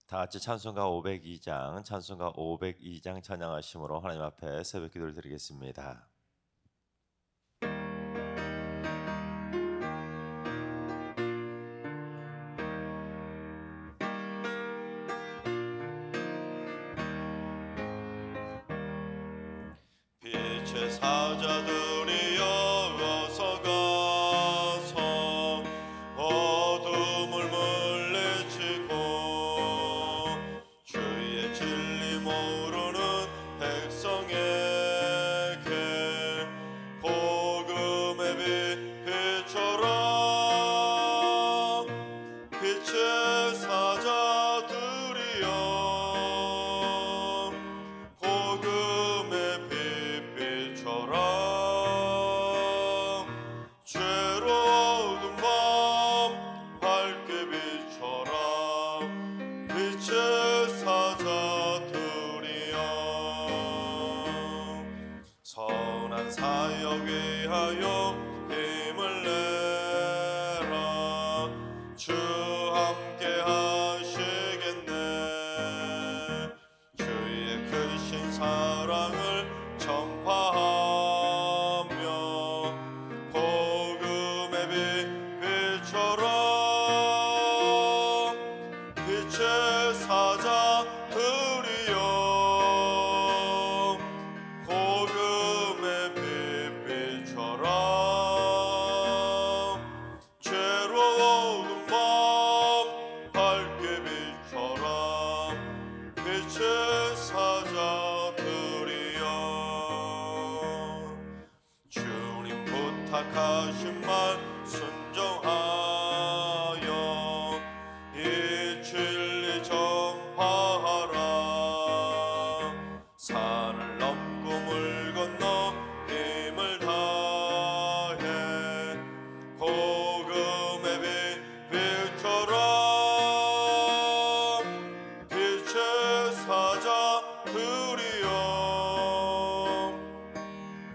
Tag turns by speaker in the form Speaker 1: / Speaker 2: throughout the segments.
Speaker 1: 다 같이 찬송가 502장, 찬송가 502장 찬양하심으로 하나님 앞에 새벽 기도를 드리겠습니다. 빛의 사자들이여 어서 가서 어둠을 물리치고 주의 진리 모르는 백성에게 복음의 빛 비춰라. 빛의 사자들이여 복음의 빛 비춰라. 죄로운 밤 밝게 비춰라. 빛의 사자들이여 선한 사역 위하여 힘을 내라. 주 함께 하시겠네. 주의 크신 사랑을 전파하며 복음의 빛 비춰라. 빛의 사자들이여 복음의 빛 비춰라. 죄로운 밤 밝게 비춰라. 빛의 사자들이여 주님 부탁하신 말 순종하여 이 진리 전파하라. 산을 넘고 물 건너 힘을 다해 복음의 빛 비춰라. 빛의 사자들이여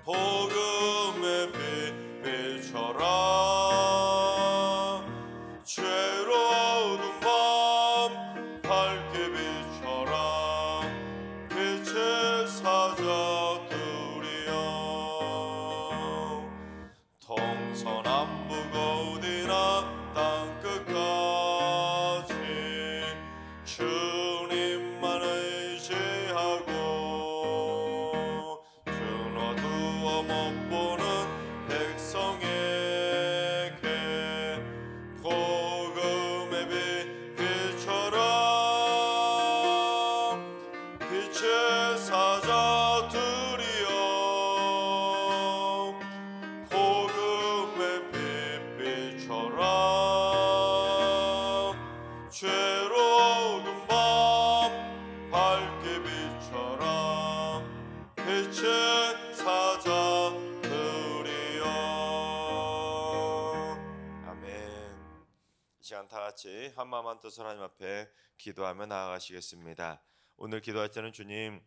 Speaker 1: 복음의 빛 비춰라. 죄로운 밤 밝게 비춰라. 빛의 사자들이여 동서남북 어디나 땅끝까지 주님만 의지하고 주 어두워 못 보는 백성에게 복음의 빛 비춰라. 빛의 사자들이여 복음의 빛 비춰라. 죄로운 밤 밝게 비춰라. 빛의 사자들이여 아멘. 이 시간 다 같이 한마음한 뜻으로 하나님 앞에 기도하며 나아가시겠습니다. 오늘 기도할 때는 주님,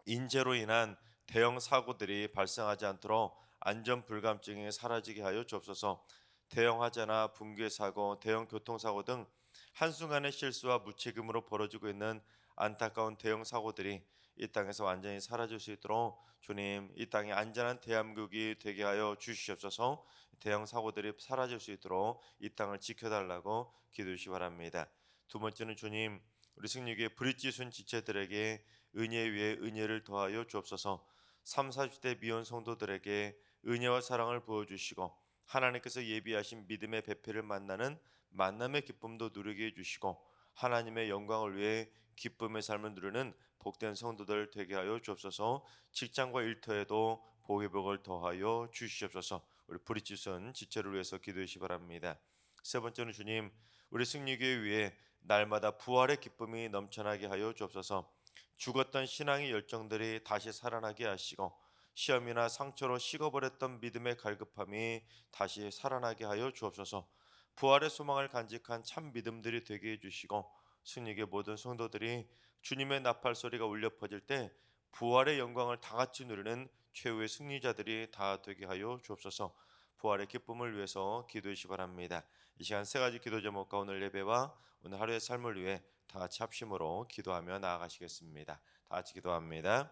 Speaker 1: 인재로 인한 대형 사고들이 발생하지 않도록 안전 불감증이 사라지게 하여 주옵소서. 대형 화재나 붕괴 사고, 대형 교통사고 등 한순간의 실수와 무책임으로 벌어지고 있는 안타까운 대형 사고들이 이 땅에서 완전히 사라질 수 있도록 주님, 이 땅이 안전한 대한민국이 되게 하여 주시옵소서. 대형 사고들이 사라질 수 있도록 이 땅을 지켜달라고 기도해 주시기 바랍니다. 두 번째는 주님, 우리 승리교회 브릿지순 지체들에게 은혜 위에 은혜를 더하여 주옵소서. 3, 40대 미혼 성도들에게 은혜와 사랑을 부어주시고 하나님께서 예비하신 믿음의 배필을 만나는 만남의 기쁨도 누리게 해주시고 하나님의 영광을 위해 기쁨의 삶을 누리는 복된 성도들 되게 하여 주옵소서. 직장과 일터에도 복의 복을 더하여 주시옵소서. 우리 브릿지순 지체를 위해서 기도해 주시기 바랍니다. 세 번째는 주님, 우리 승리교회 위에 날마다 부활의 기쁨이 넘쳐나게 하여 주옵소서. 죽었던 신앙의 열정들이 다시 살아나게 하시고 시험이나 상처로 식어버렸던 믿음의 갈급함이 다시 살아나게 하여 주옵소서. 부활의 소망을 간직한 참 믿음들이 되게 해주시고 승리교회 모든 성도들이 주님의 나팔 소리가 울려 퍼질 때 부활의 영광을 다 같이 누리는 최후의 승리자들이 다 되게 하여 주옵소서. 부활의 기쁨을 위해서 기도해 주시기 바랍니다. 이 시간 세 가지 기도 제목과 오늘 예배와 오늘 하루의 삶을 위해 다 같이 합심으로 기도하며 나아가시겠습니다. 다 같이 기도합니다.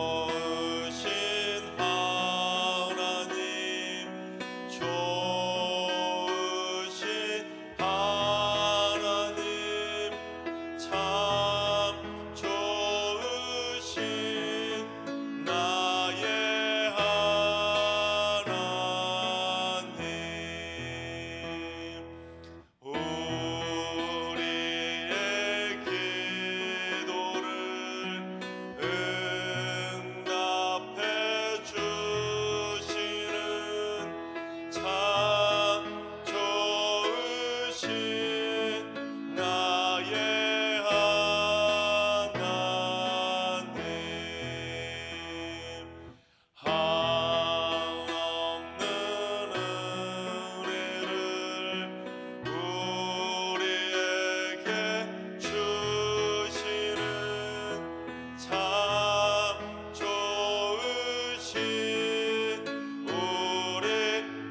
Speaker 1: 좋으신 하나님, 좋으신 하나님, 참 좋으신 나의 하나님. 우리의 기도를 응답해 주시는 참 좋으신 나의 하나님. 한없는 은혜를 우리에게 주시는 참 좋으신 우리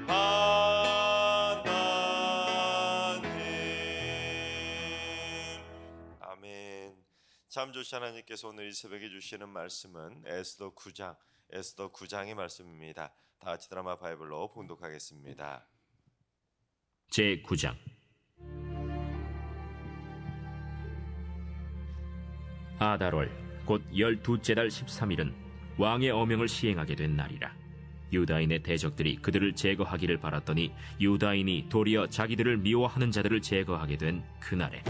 Speaker 1: 하나님. 아멘. 참 좋으신 하나님께서 오늘 이 새벽에 주시는 말씀은 에스더 9장의 말씀입니다. 다 같이 드라마 바이블로 봉독하겠습니다.
Speaker 2: 제9장. 아달월 곧 12째 달 13일은 왕의 어명을 시행하게 된 날이라. 유다인의 대적들이 그들을 제거하기를 바랐더니 유다인이 도리어 자기들을 미워하는 자들을 제거하게 된 그날에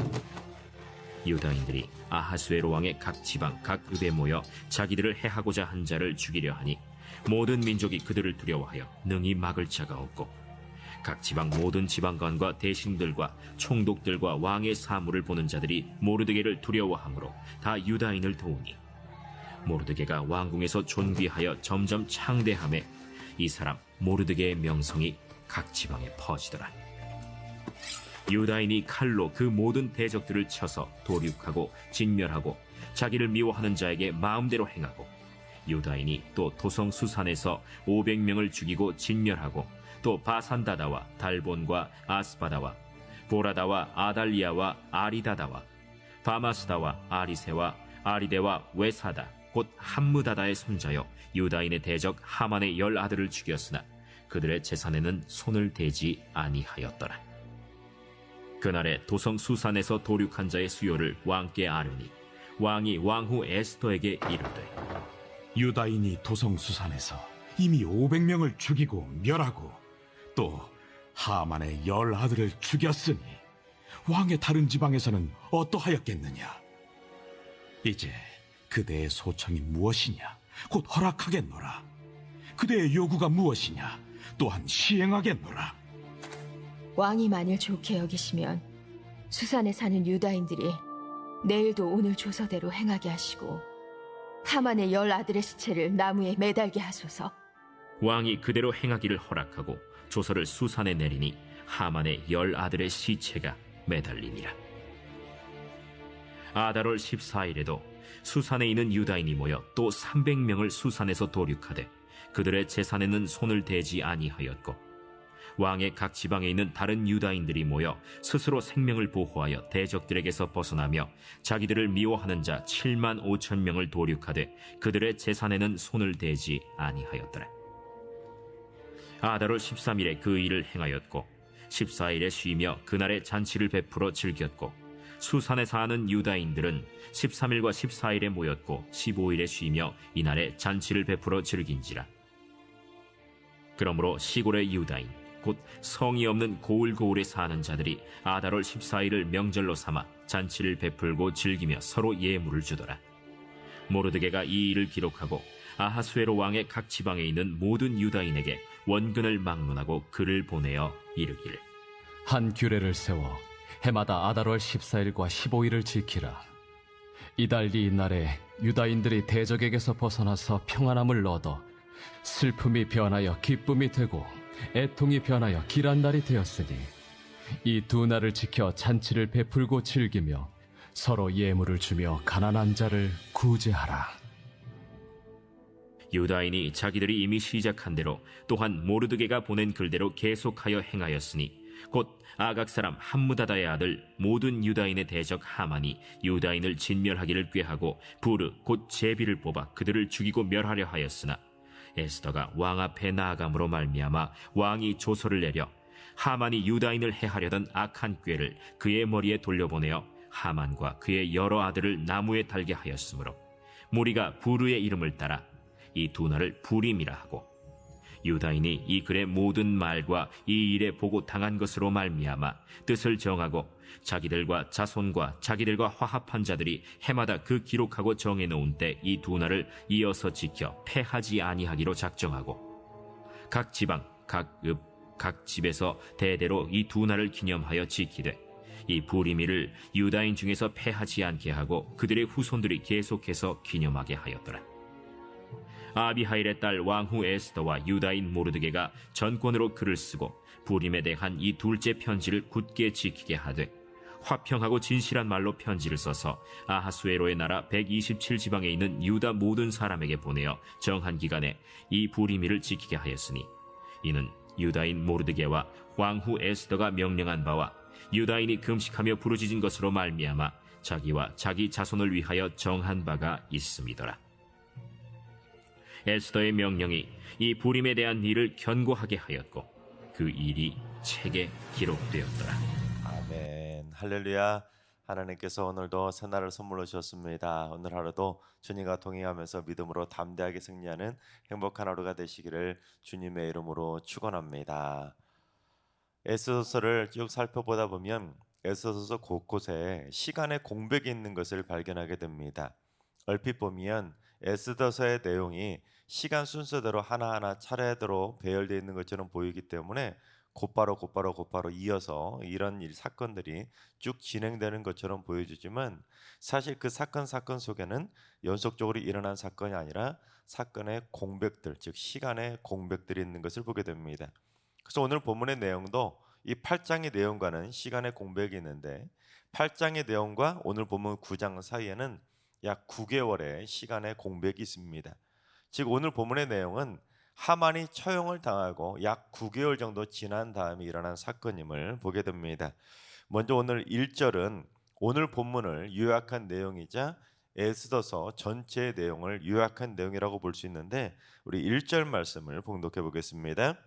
Speaker 2: 유다인들이 아하수에로 왕의 각 지방 각 읍에 모여 자기들을 해하고자 한 자를 죽이려 하니 모든 민족이 그들을 두려워하여 능히 막을 자가 없고 각 지방 모든 지방관과 대신들과 총독들과 왕의 사물을 보는 자들이 모르드게를 두려워하므로 다 유다인을 도우니 모르드게가 왕궁에서 존귀하여 점점 창대함에 이 사람 모르드게의 명성이 각 지방에 퍼지더라. 유다인이 칼로 그 모든 대적들을 쳐서 도륙하고 진멸하고 자기를 미워하는 자에게 마음대로 행하고 유다인이 또 도성 수산에서 500명을 죽이고 진멸하고 또 바산다다와 달본과 아스바다와 보라다와 아달리아와 아리다다와 바마스다와 아리세와 아리데와 외사다 곧 함무다다의 손자여 유다인의 대적 하만의 10 아들을 죽였으나 그들의 재산에는 손을 대지 아니하였더라. 그날에 도성 수산에서 도륙한 자의 수요를 왕께 아뢰니 왕이 왕후 에스더에게 이르되
Speaker 3: 유다인이 도성수산에서 이미 500명을 죽이고 멸하고 또 하만의 10 아들을 죽였으니 왕의 다른 지방에서는 어떠하였겠느냐? 이제 그대의 소청이 무엇이냐? 곧 허락하겠노라. 그대의 요구가 무엇이냐? 또한 시행하겠노라.
Speaker 4: 왕이 만일 좋게 여기시면 수산에 사는 유다인들이 내일도 오늘 조서대로 행하게 하시고 하만의 10 아들의 시체를 나무에 매달게 하소서.
Speaker 2: 왕이 그대로 행하기를 허락하고 조서를 수산에 내리니 하만의 10 아들의 시체가 매달리니라. 아달월 14일에도 수산에 있는 유다인이 모여 또 300명을 수산에서 도륙하되 그들의 재산에는 손을 대지 아니하였고 왕의 각 지방에 있는 다른 유다인들이 모여 스스로 생명을 보호하여 대적들에게서 벗어나며 자기들을 미워하는 자 7만 5천 명을 도륙하되 그들의 재산에는 손을 대지 아니하였더라. 아달월 13일에 그 일을 행하였고 14일에 쉬며 그날의 잔치를 베풀어 즐겼고 수산에 사는 유다인들은 13일과 14일에 모였고 15일에 쉬며 이날에 잔치를 베풀어 즐긴지라. 그러므로 시골의 유다인 곧 성이 없는 고을고을에 사는 자들이 아달월 14일을 명절로 삼아 잔치를 베풀고 즐기며 서로 예물을 주더라. 모르드게가 이 일을 기록하고 아하수에로 왕의 각 지방에 있는 모든 유다인에게 원근을 막론하고 글을 보내어 이르기를
Speaker 5: 한 규례를 세워 해마다 아달월 14일과 15일을 지키라. 이달리 이날에 유다인들이 대적에게서 벗어나서 평안함을 얻어 슬픔이 변하여 기쁨이 되고 애통이 변하여 길한 날이 되었으니 이 두 날을 지켜 잔치를 베풀고 즐기며 서로 예물을 주며 가난한 자를 구제하라.
Speaker 2: 유다인이 자기들이 이미 시작한 대로 또한 모르드게가 보낸 글대로 계속하여 행하였으니 곧 아각 사람 함무다다의 아들 모든 유다인의 대적 하만이 유다인을 진멸하기를 꾀하고 부르 곧 제비를 뽑아 그들을 죽이고 멸하려 하였으나 에스더가 왕 앞에 나아감으로 말미암아 왕이 조서를 내려 하만이 유다인을 해하려던 악한 꾀를 그의 머리에 돌려보내어 하만과 그의 여러 아들을 나무에 달게 하였으므로 무리가 부르의 이름을 따라 이 두 날을 부림이라 하고 유다인이 이 글의 모든 말과 이 일에 보고 당한 것으로 말미암아 뜻을 정하고 자기들과 자손과 자기들과 화합한 자들이 해마다 그 기록하고 정해놓은 때 이 두 날을 이어서 지켜 패하지 아니하기로 작정하고 각 지방, 각 읍, 각 집에서 대대로 이 두 날을 기념하여 지키되 이 부리미를 유다인 중에서 패하지 않게 하고 그들의 후손들이 계속해서 기념하게 하였더라. 아비하일의 딸 왕후 에스더와 유다인 모르드게가 전권으로 글을 쓰고 부림에 대한 이 둘째 편지를 굳게 지키게 하되 화평하고 진실한 말로 편지를 써서 아하수에로의 나라 127지방에 있는 유다 모든 사람에게 보내어 정한 기간에 이 부리미를 지키게 하였으니 이는 유다인 모르드게와 왕후 에스더가 명령한 바와 유다인이 금식하며 부르짖은 것으로 말미암아 자기와 자기 자손을 위하여 정한 바가 있음이더라. 에스더의 명령이 이 부림에 대한 일을 견고하게 하였고 그 일이 책에 기록되었더라.
Speaker 1: 아멘. 할렐루야. 하나님께서 오늘도 새날을 선물로 주셨습니다. 오늘 하루도 주님과 동행하면서 믿음으로 담대하게 승리하는 행복한 하루가 되시기를 주님의 이름으로 축원합니다. 에스더서를 쭉 살펴보다 보면 에스더서 곳곳에 시간의 공백이 있는 것을 발견하게 됩니다. 얼핏 보면 에스더서의 내용이 시간 순서대로 하나하나 차례대로 배열되어 있는 것처럼 보이기 때문에 곧바로 이어서 이런 사건들이 쭉 진행되는 것처럼 보여지지만 사실 그 사건 속에는 연속적으로 일어난 사건이 아니라 사건의 공백들, 즉 시간의 공백들이 있는 것을 보게 됩니다. 그래서 오늘 본문의 내용도 이 8장의 내용과는 시간의 공백이 있는데 8장의 내용과 오늘 본문 9장 사이에는 약 9개월의 시간의 공백이 있습니다. 즉 오늘 본문의 내용은 하만이 처형을 당하고 약 9개월 정도 지난 다음에 일어난 사건임을 보게 됩니다. 먼저 오늘 1절은 오늘 본문을 요약한 내용이자 에스더서 전체의 내용을 요약한 내용이라고 볼 수 있는데, 우리 1절 말씀을 봉독해 보겠습니다.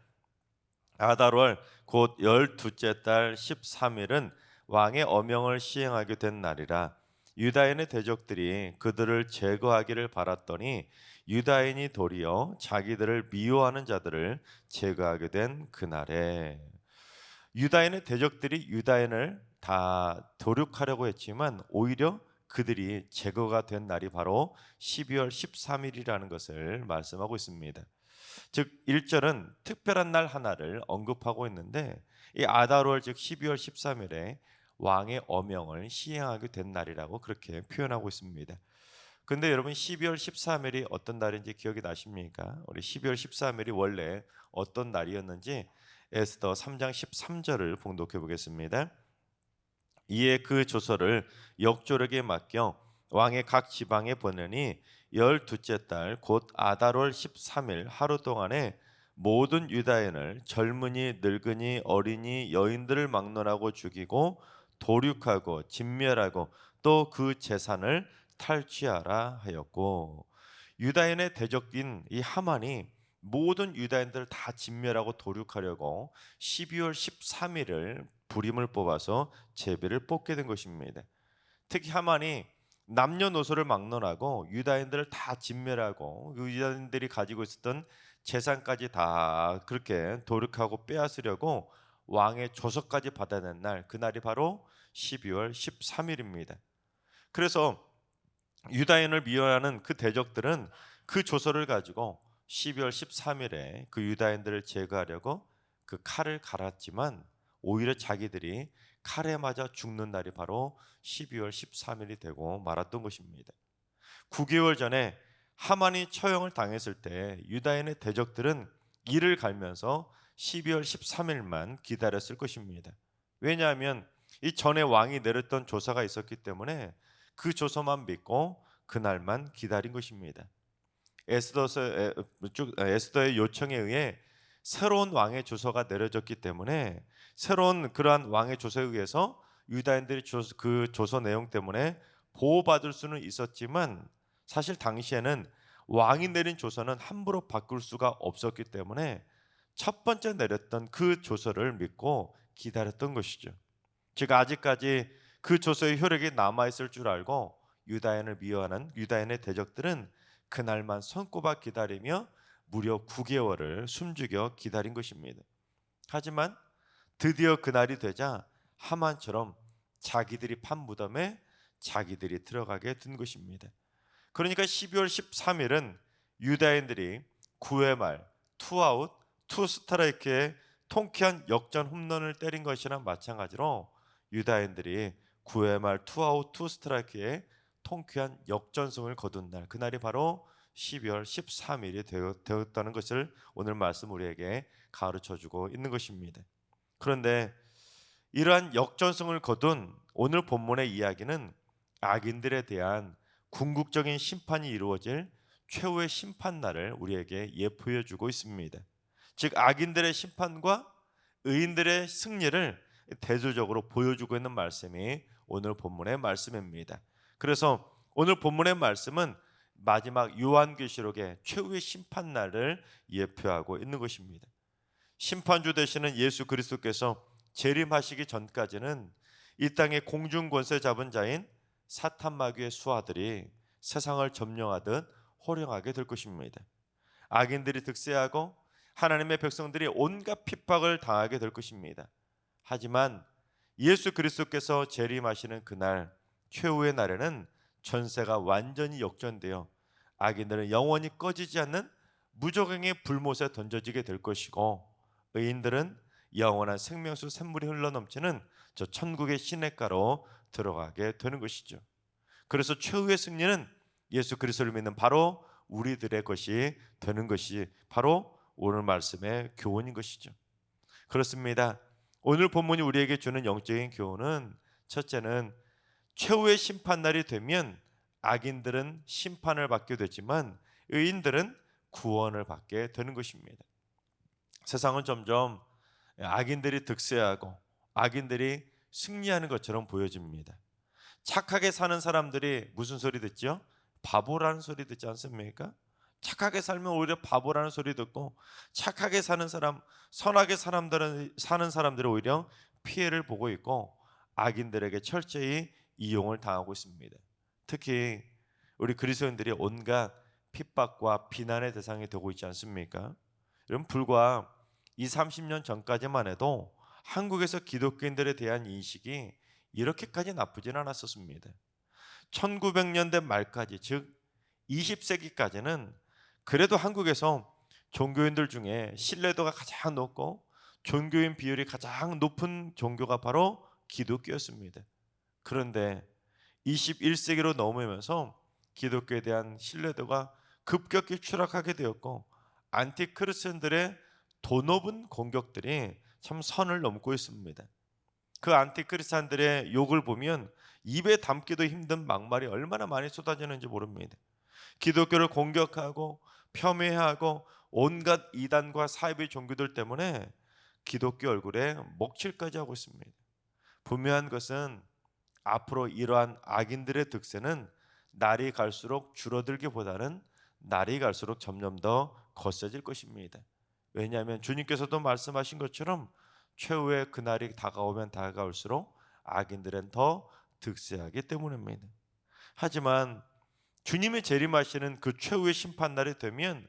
Speaker 1: 아달월 곧 12째 달 13일은 왕의 어명을 시행하게 된 날이라. 유다인의 대적들이 그들을 제거하기를 바랐더니 유다인이 도리어 자기들을 미워하는 자들을 제거하게 된 그날에. 유다인의 대적들이 유다인을 다 도륙하려고 했지만 오히려 그들이 제거가 된 날이 바로 12월 13일이라는 것을 말씀하고 있습니다. 즉 1절은 특별한 날 하나를 언급하고 있는데, 이 아달월 즉 12월 13일에 왕의 어명을 시행하게 된 날이라고 그렇게 표현하고 있습니다. 근데 여러분 12월 13일이 어떤 날인지 기억이 나십니까? 우리 12월 13일이 원래 어떤 날이었는지 에스더 3장 13절을 봉독해 보겠습니다. 이에 그 조서를 역조력에 맡겨 왕의 각 지방에 보내니 12째 달 곧 아달월 13일 하루 동안에 모든 유다인을 젊은이 늙은이 어린이 여인들을 막론하고 죽이고 도륙하고 진멸하고 또 그 재산을 탈취하라 하였고, 유다인의 대적인 이 하만이 모든 유다인들을 다 진멸하고 도륙하려고 12월 13일을 부림을 뽑아서 제비를 뽑게 된 것입니다. 특히 하만이 남녀노소를 막론하고 유다인들을 다 진멸하고 유다인들이 가지고 있었던 재산까지 다 그렇게 도륙하고 빼앗으려고 왕의 조서까지 받아낸 날, 그날이 바로 12월 13일입니다. 그래서 유다인을 미워하는 그 대적들은 그 조서를 가지고 12월 13일에 그 유다인들을 제거하려고 그 칼을 갈았지만 오히려 자기들이 칼에 맞아 죽는 날이 바로 12월 13일이 되고 말았던 것입니다. 9개월 전에 하만이 처형을 당했을 때 유다인의 대적들은 이를 갈면서 12월 13일만 기다렸을 것입니다. 왜냐하면 이 전에 왕이 내렸던 조서가 있었기 때문에 그 조서만 믿고 그날만 기다린 것입니다. 에스더의 요청에 의해 새로운 왕의 조서가 내려졌기 때문에 새로운 그러한 왕의 조서에 의해서 유다인들이 그 조서 내용 때문에 보호받을 수는 있었지만, 사실 당시에는 왕이 내린 조서는 함부로 바꿀 수가 없었기 때문에 첫 번째 내렸던 그 조서를 믿고 기다렸던 것이죠. 즉 아직까지 그 조서의 효력이 남아있을 줄 알고 유다인을 미워하는 유다인의 대적들은 그날만 손꼽아 기다리며 무려 9개월을 숨죽여 기다린 것입니다. 하지만 드디어 그날이 되자 하만처럼 자기들이 판 무덤에 자기들이 들어가게 된 것입니다. 그러니까 12월 13일은 유다인들이 9회 말 투아웃 투 스트라이크에 통쾌한 역전 홈런을 때린 것이랑 마찬가지로 유다인들이 9회 말 투아웃 투 스트라이크에 통쾌한 역전승을 거둔 날, 그날이 바로 12월 13일이 되었다는 것을 오늘 말씀 우리에게 가르쳐주고 있는 것입니다. 그런데 이러한 역전승을 거둔 오늘 본문의 이야기는 악인들에 대한 궁극적인 심판이 이루어질 최후의 심판날을 우리에게 예표해주고 있습니다. 즉 악인들의 심판과 의인들의 승리를 대조적으로 보여주고 있는 말씀이 오늘 본문의 말씀입니다. 그래서 오늘 본문의 말씀은 마지막 요한계시록의 최후의 심판날을 예표하고 있는 것입니다. 심판주 되시는 예수 그리스도께서 재림하시기 전까지는 이 땅의 공중 권세 잡은 자인 사탄 마귀의 수하들이 세상을 점령하듯 호령하게 될 것입니다. 악인들이 득세하고 하나님의 백성들이 온갖 핍박을 당하게 될 것입니다. 하지만 예수 그리스도께서 재림하시는 그날 최후의 날에는 전세가 완전히 역전되어 악인들은 영원히 꺼지지 않는 무조갱의 불못에 던져지게 될 것이고, 의인들은 영원한 생명수 샘물이 흘러넘치는 저 천국의 시냇가로 들어가게 되는 것이죠. 그래서 최후의 승리는 예수 그리스도를 믿는 바로 우리들의 것이 되는 것이 바로 오늘 말씀의 교훈인 것이죠. 그렇습니다. 오늘 본문이 우리에게 주는 영적인 교훈은, 첫째는 최후의 심판날이 되면 악인들은 심판을 받게 되지만 의인들은 구원을 받게 되는 것입니다. 세상은 점점 악인들이 득세하고 악인들이 승리하는 것처럼 보여집니다. 착하게 사는 사람들이 무슨 소리 듣죠? 바보라는 소리 듣지 않습니까? 착하게 살면 오히려 바보라는 소리 듣고, 착하게 사는 사람, 선하게 사는 사람들은 오히려 피해를 보고 있고 악인들에게 철저히 이용을 당하고 있습니다. 특히 우리 그리스도인들이 온갖 핍박과 비난의 대상이 되고 있지 않습니까? 여러분, 불과 20-30년 전까지만 해도 한국에서 기독교인들에 대한 인식이 이렇게까지 나쁘진 않았었습니다. 1900년대 말까지, 즉 20세기까지는 그래도 한국에서 종교인들 중에 신뢰도가 가장 높고 종교인 비율이 가장 높은 종교가 바로 기독교였습니다. 그런데 21세기로 넘어오면서 기독교에 대한 신뢰도가 급격히 추락하게 되었고, 안티크리스천들의 도높은 공격들이 참 선을 넘고 있습니다. 그 안티크리스천들의 욕을 보면 입에 담기도 힘든 막말이 얼마나 많이 쏟아지는지 모릅니다. 기독교를 공격하고 폄훼하고 온갖 이단과 사이비 종교들 때문에 기독교 얼굴에 먹칠까지 하고 있습니다. 분명한 것은 앞으로 이러한 악인들의 득세는 날이 갈수록 줄어들기보다는 날이 갈수록 점점 더 거세질 것입니다. 왜냐하면 주님께서도 말씀하신 것처럼 최후의 그날이 다가오면 다가올수록 악인들은 더 득세하기 때문입니다. 하지만 주님의 재림하시는 그 최후의 심판날이 되면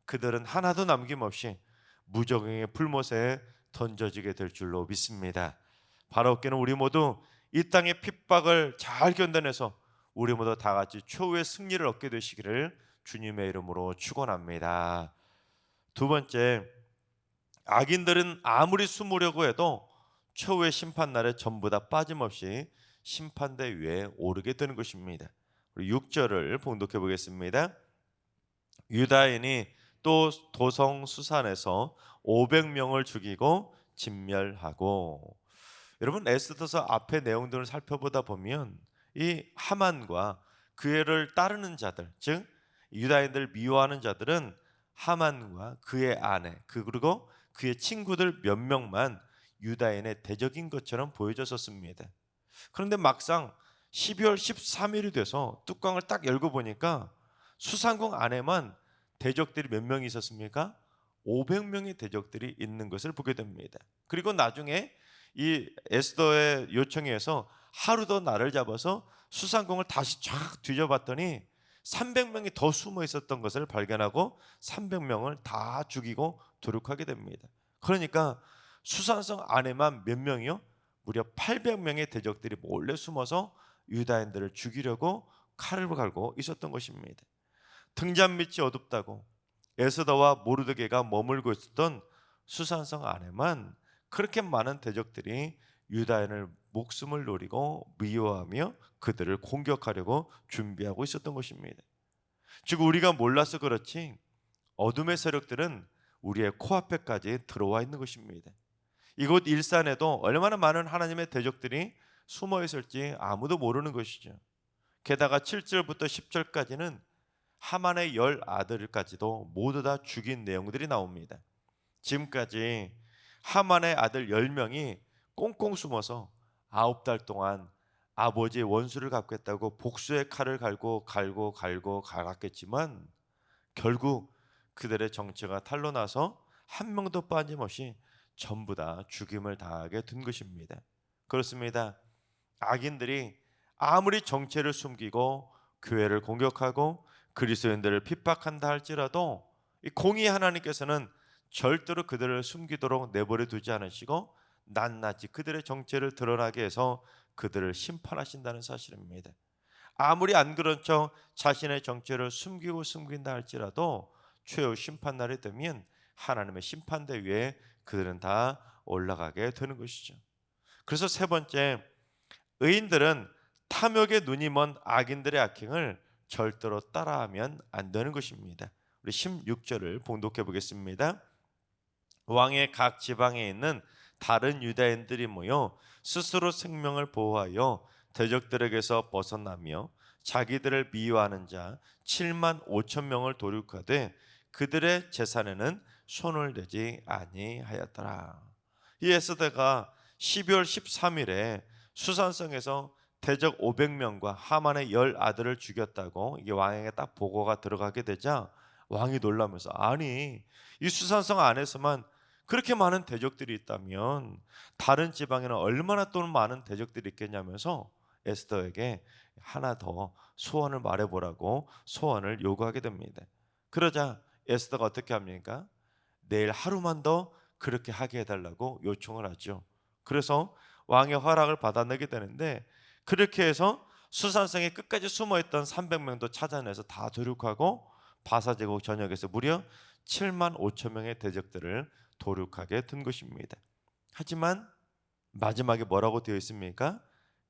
Speaker 1: 그들은 하나도 남김없이 무적행의 풀못에 던져지게 될 줄로 믿습니다. 바라옵기는 우리 모두 이 땅의 핍박을 잘 견뎌내서 우리 모두 다 같이 최후의 승리를 얻게 되시기를 주님의 이름으로 축원합니다. 두 번째, 악인들은 아무리 숨으려고 해도 최후의 심판날에 전부 다 빠짐없이 심판대 위에 오르게 되는 것입니다. 6절을 봉독해 보겠습니다. 유다인이 또 도성 수산에서 500명을 죽이고 진멸하고. 여러분, 에스더서 앞의 내용들을 살펴보다 보면 이 하만과 그를 따르는 자들, 즉 유다인들을 미워하는 자들은 하만과 그의 아내, 그리고 그의 친구들 몇 명만 유다인의 대적인 것처럼 보여졌었습니다. 그런데 막상 12월 13일이 돼서 뚜껑을 딱 열고 보니까 수산궁 안에만 대적들이 몇 명이 있었습니까? 500명의 대적들이 있는 것을 보게 됩니다. 그리고 나중에 이 에스더의 요청에 의해서 하루 더 날을 잡아서 수산궁을 다시 쫙 뒤져봤더니 300명이 더 숨어 있었던 것을 발견하고 300명을 다 죽이고 도륙하게 됩니다. 그러니까 수산성 안에만 몇 명이요? 무려 800명의 대적들이 몰래 숨어서 유다인들을 죽이려고 칼을 갈고 있었던 것입니다. 등잔 밑이 어둡다고 에스더와 모르드게가 머물고 있었던 수산성 안에만 그렇게 많은 대적들이 유다인을 목숨을 노리고 미워하며 그들을 공격하려고 준비하고 있었던 것입니다. 즉 우리가 몰라서 그렇지 어둠의 세력들은 우리의 코앞에까지 들어와 있는 것입니다. 이곳 일산에도 얼마나 많은 하나님의 대적들이 숨어 있을지 아무도 모르는 것이죠. 게다가 7절부터 10절까지는 하만의 10 아들까지도 모두 다 죽인 내용들이 나옵니다. 지금까지 하만의 아들 10명이 꽁꽁 숨어서 9달 동안 아버지의 원수를 갚겠다고 복수의 칼을 갈고 갈았겠지만 결국 그들의 정체가 탄로나서 한 명도 빠짐없이 전부 다 죽임을 당하게 된 것입니다. 그렇습니다. 악인들이 아무리 정체를 숨기고 교회를 공격하고 그리스도인들을 핍박한다 할지라도 이 공의 하나님께서는 절대로 그들을 숨기도록 내버려 두지 않으시고 낱낱이 그들의 정체를 드러나게 해서 그들을 심판하신다는 사실입니다. 아무리 안 그런 척 자신의 정체를 숨긴다 할지라도 최후 심판날이 되면 하나님의 심판대 위에 그들은 다 올라가게 되는 것이죠. 그래서 세 번째, 의인들은 탐욕에 눈이 먼 악인들의 악행을 절대로 따라하면 안 되는 것입니다. 우리 16절을 봉독해 보겠습니다. 왕의 각 지방에 있는 다른 유다인들이 모여 스스로 생명을 보호하여 대적들에게서 벗어나며 자기들을 미워하는 자 7만 5천 명을 도륙하되 그들의 재산에는 손을 대지 아니하였더라. 이 에스더가 12월 13일에 수산성에서 대적 500명과 하만의 10아들을 죽였다고 이게 왕에게 딱 보고가 들어가게 되자 왕이 놀라면서, 아니 이 수산성 안에서만 그렇게 많은 대적들이 있다면 다른 지방에는 얼마나 또 많은 대적들이 있겠냐면서 에스더에게 하나 더 소원을 말해보라고 소원을 요구하게 됩니다. 그러자 에스더가 어떻게 합니까? 내일 하루만 더 그렇게 하게 해달라고 요청을 하죠. 그래서 왕의 허락을 받아내게 되는데, 그렇게 해서 수산성에 끝까지 숨어있던 300명도 찾아내서 다 도륙하고 바사제국 전역에서 무려 7만 5천 명의 대적들을 도륙하게 된 것입니다. 하지만 마지막에 뭐라고 되어 있습니까?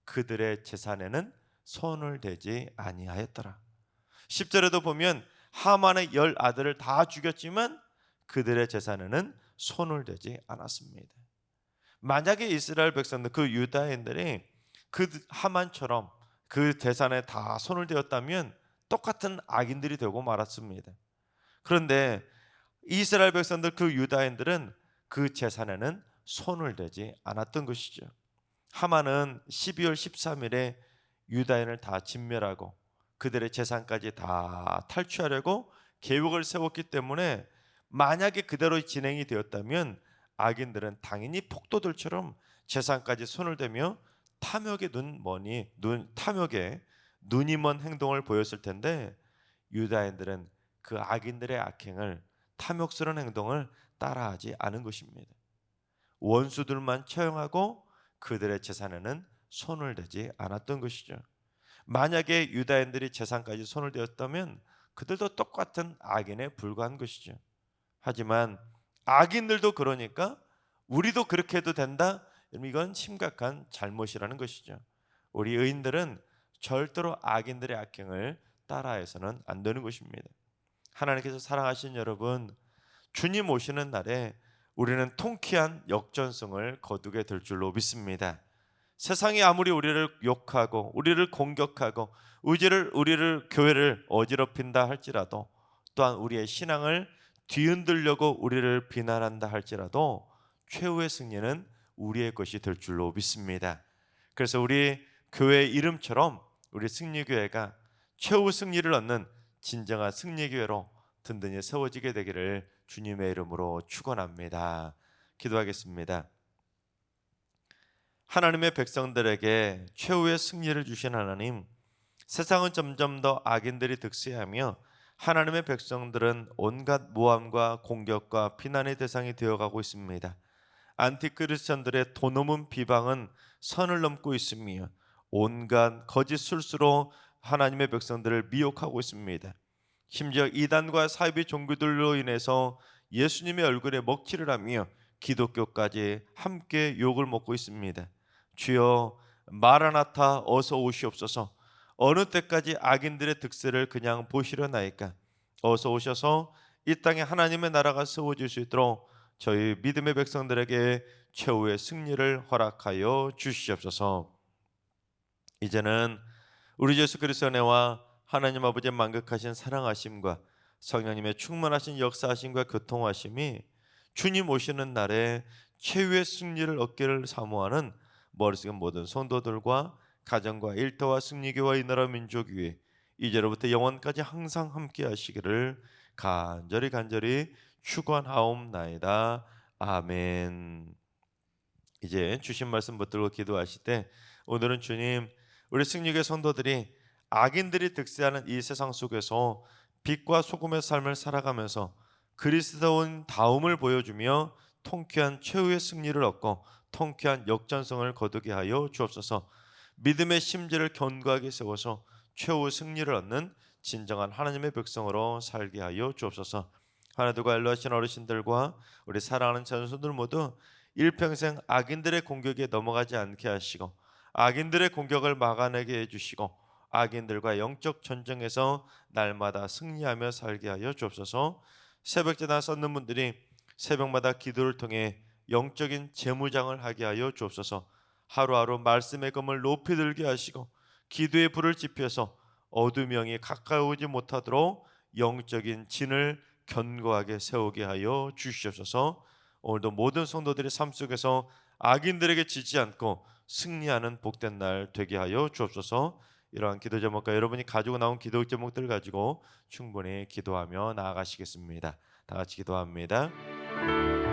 Speaker 1: 그들의 재산에는 손을 대지 아니하였더라. 10절에도 보면 하만의 10아들을 다 죽였지만 그들의 재산에는 손을 대지 않았습니다. 만약에 이스라엘 백성들, 그 유다인들이 그 하만처럼 그 재산에 다 손을 대었다면 똑같은 악인들이 되고 말았습니다. 그런데 이스라엘 백성들, 그 유다인들은 그 재산에는 손을 대지 않았던 것이죠. 하만은 12월 13일에 유다인을 다 진멸하고 그들의 재산까지 다 탈취하려고 계획을 세웠기 때문에 만약에 그대로 진행이 되었다면 악인들은 당연히 폭도들처럼 재산까지 손을 대며 탐욕에 눈이 먼 행동을 보였을 텐데, 유다인들은 그 악인들의 악행을, 탐욕스러운 행동을 따라하지 않은 것입니다. 원수들만 처형하고 그들의 재산에는 손을 대지 않았던 것이죠. 만약에 유다인들이 재산까지 손을 대었다면 그들도 똑같은 악인에 불과한 것이죠. 하지만 악인들도 그러니까 우리도 그렇게 해도 된다? 이건 심각한 잘못이라는 것이죠. 우리 의인들은 절대로 악인들의 악행을 따라해서는 안 되는 것입니다. 하나님께서 사랑하신 여러분, 주님 오시는 날에 우리는 통쾌한 역전승을 거두게 될 줄로 믿습니다. 세상이 아무리 우리를 욕하고 우리를 공격하고 우리를 교회를 어지럽힌다 할지라도, 또한 우리의 신앙을 뒤흔들려고 우리를 비난한다 할지라도 최후의 승리는 우리의 것이 될 줄로 믿습니다. 그래서 우리 교회의 이름처럼 우리 승리교회가 최후 승리를 얻는 진정한 승리교회로 든든히 세워지게 되기를 주님의 이름으로 축원합니다. 기도하겠습니다. 하나님의 백성들에게 최후의 승리를 주신 하나님, 세상은 점점 더 악인들이 득세하며 하나님의 백성들은 온갖 모함과 공격과 비난의 대상이 되어가고 있습니다. 안티크리스천들의 도넘은 비방은 선을 넘고 있으며 온갖 거짓 술수로 하나님의 백성들을 미혹하고 있습니다. 심지어 이단과 사이비 종교들로 인해서 예수님의 얼굴에 먹칠을 하며 기독교까지 함께 욕을 먹고 있습니다. 주여, 마라나타 어서 오시옵소서. 어느 때까지 악인들의 득세를 그냥 보시려나이까? 어서 오셔서 이 땅에 하나님의 나라가 세워질 수 있도록 저희 믿음의 백성들에게 최후의 승리를 허락하여 주시옵소서. 이제는 우리 예수 그리스도의 은혜와 하나님 아버지의 만극하신 사랑하심과 성령님의 충만하신 역사하심과 교통하심이 주님 오시는 날에 최후의 승리를 얻기를 사모하는 머릿속의 모든 성도들과 가정과 일터와 승리교와 이 나라 민족 위에 이제로부터 영원까지 항상 함께 하시기를 간절히 축원하옵나이다. 아멘. 이제 주신 말씀 붙들고 기도하실 때, 오늘은 주님, 우리 승리교회 성도들이 악인들이 득세하는 이 세상 속에서 빛과 소금의 삶을 살아가면서 그리스도인 다움을 보여주며 통쾌한 최후의 승리를 얻고 통쾌한 역전성을 거두게 하여 주옵소서. 믿음의 심지를 견고하게 세워서 최후 승리를 얻는 진정한 하나님의 백성으로 살게 하여 주옵소서. 하나님과 일러하신 어르신들과 우리 사랑하는 자손들 모두 일평생 악인들의 공격에 넘어가지 않게 하시고 악인들의 공격을 막아내게 해주시고 악인들과 영적 전쟁에서 날마다 승리하며 살게 하여 주옵소서. 새벽제단 썼는 분들이 새벽마다 기도를 통해 영적인 재무장을 하게 하여 주옵소서. 하루하루 말씀의 검을 높이 들게 하시고 기도의 불을 지펴서 어둠이 영이 가까이 오지 못하도록 영적인 진을 견고하게 세우게 하여 주시옵소서. 오늘도 모든 성도들의 삶 속에서 악인들에게 지지 않고 승리하는 복된 날 되게 하여 주옵소서. 이러한 기도 제목과 여러분이 가지고 나온 기도 제목들을 가지고 충분히 기도하며 나아가시겠습니다. 다 같이 기도합니다.